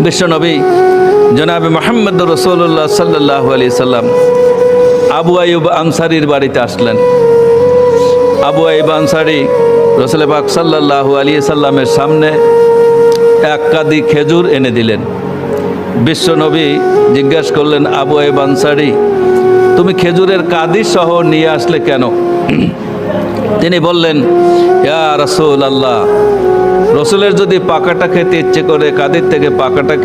বিশ্বনবী জনাবে মুহাম্মদ রাসূলুল্লাহ সাল্লাল্লাহু আলাইহি সাল্লাম আবু আইয়ুব আনসারীর বাড়িতে আসলেন। আবু আইয়ুব আনসারী রাসূল পাক সাল্লাল্লাহু আলাইহি সাল্লামের সামনে এক কাঁদি খেজুর এনে দিলেন। বিশ্বনবী জিজ্ঞাসা করলেন, আবু আইয়ুব আনসারী, তুমি খেজুরের কাঁদি সহ নিয়ে আসলে কেন? তিনি বললেন, ইয়া রাসূলুল্লাহ, রসুলের যদি পাকাটা খেতে ইচ্ছে করে কাঁদির থেকে পাকাটা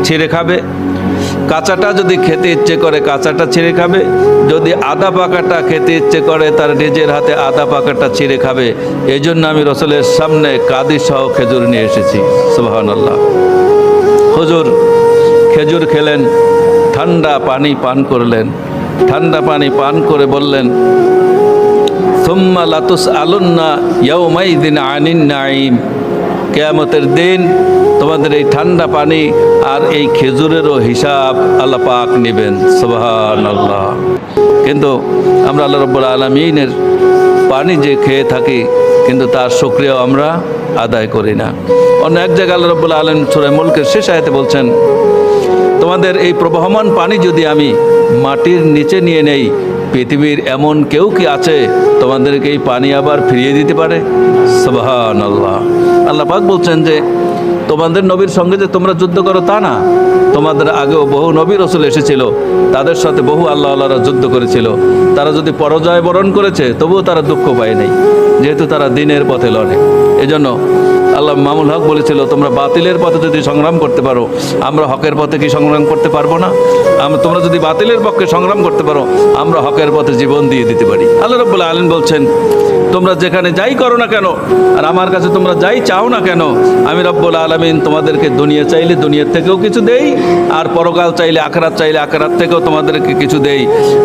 ছিঁড়ে খাবে, কাঁচাটা যদি খেতে ইচ্ছে করে কাঁচাটা ছিঁড়ে খাবে, যদি আদা পাকাটা খেতে ইচ্ছে করে তার নিজের হাতে আদা পাকাটা ছিঁড়ে খাবে। এই জন্য আমি রসুলের সামনে কাঁদি সহ খেজুর নিয়ে এসেছি। সুবহানাল্লাহ। হুজুর খেজুর খেলেন, ঠান্ডা পানি পান করলেন। ঠান্ডা পানি পান করে বললেন, সুম্মা লাতুসআলুন্না ইয়াউমাইযিন আনিন নাঈম, কিয়ামতের দিন তোমাদের এই ঠান্ডা পানি আর এই খেজুরেরও হিসাব আল্লাহ পাক নেবেন। সুবহানাল্লাহ। কিন্তু আমরা আল্লাহ রাব্বুল আলামিনের পানি যে খেয়ে থাকি, কিন্তু তার শুকরিয়াও আমরা আদায় করি না। অন্য এক জায়গায় আল্লাহ রাব্বুল আলামিন সূরা মুলকের শেষ আয়াতে বলছেন, তোমাদের এই প্রবাহমান পানি যদি আমি মাটির নিচে নিয়ে নেই, পৃথিবীর এমন কেউ কি আছে তোমাদেরকে এই পানি আবার ফিরিয়ে দিতে পারে? সুবহানাল্লাহ। আল্লাহ পাক বলছেন যে তোমাদের নবীর সঙ্গে যে তোমরা যুদ্ধ করো তা না, তোমাদের আগেও বহু নবী রাসূল এসেছিল, তাদের সাথে বহু আল্লাহওয়ালারা যুদ্ধ করেছিল। তারা যদি পরাজয় বরণ করেছে তবুও তারা দুঃখ পায় নাই, যেহেতু তারা দ্বীনের পথে লড়ে। এজন্য আল্লাহ মামুল হক বলেছিল, তোমরা বাতিলের পথে যদি সংগ্রাম করতে পারো, আমরা হকের পথে কি সংগ্রাম করতে পারবো না? তোমরা যদি বাতিলের পক্ষে সংগ্রাম করতে পারো, আমরা হকের পথে জীবন দিয়ে দিতে পারি। আল্লাহ রাব্বুল আলামিন বলছেন, তোমরা যেখানে যাই করো না কেন আর আমার কাছে তোমরা যাই চাও না কেন, আমি রব্বুল আলামিন তোমাদেরকে দুনিয়া চাইলে দুনিয়ার থেকেও কিছু দেই, আর পরকাল চাইলে আখিরাত থেকেও তোমাদেরকে কিছু দেই।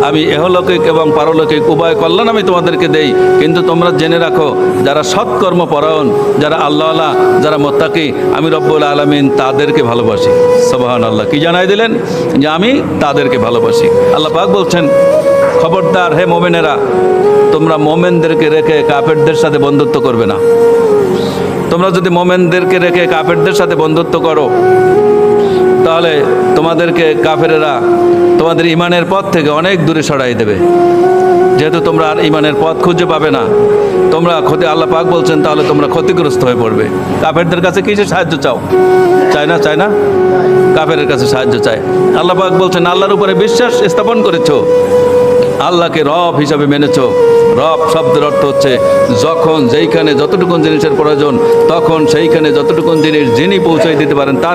আমি ইহলৌকিক এবং পারলৌকিক উভয় কল্যাণ আমি তোমাদেরকে দেই। কিন্তু তোমরা জেনে রাখো, যারা সৎকর্ম পরায়ণ, যারা আল্লাহওয়ালা, যারা মুত্তাকি, আমি রব্বুল আলামিন তাদেরকে ভালোবাসি। সুবহানাল্লাহ। কি জানাই দিলেন? যে আমি তাদেরকে ভালোবাসি। আল্লাহ পাক বলছেন, খবরদার হে মুমিনেরা, তোমরা মোমেনদেরকে রেখে কাফেরদের সাথে বন্ধুত্ব করবে না। তোমরা যদি মোমেনদেরকে রেখে কাফেরদের সাথে বন্ধুত্ব করো, তাহলে তোমাদেরকে কাফেরেরা তোমাদের ইমানের পথ থেকে অনেক দূরে সরাই দেবে। যেহেতু তোমরা আর ইমানের পথ খুঁজে পাবে না, তোমরা আল্লাহ পাক বলছেন, তাহলে তোমরা ক্ষতিগ্রস্ত হয়ে পড়বে। কাফেরদের কাছে কিসে সাহায্য চাও? চায় না? কাফেরের কাছে সাহায্য চায়। আল্লাহ পাক বলছেন, আল্লাহর উপরে বিশ্বাস স্থাপন করেছো, আল্লাহকে রব হিসাবে মেনেছো। রব শব্দের অর্থ হচ্ছে যখন যেইখানে যতটুকুন জিনিসের প্রয়োজন, তখন সেইখানে যতটুকুন জিনিস যিনি পৌঁছাই দিতে পারেন তার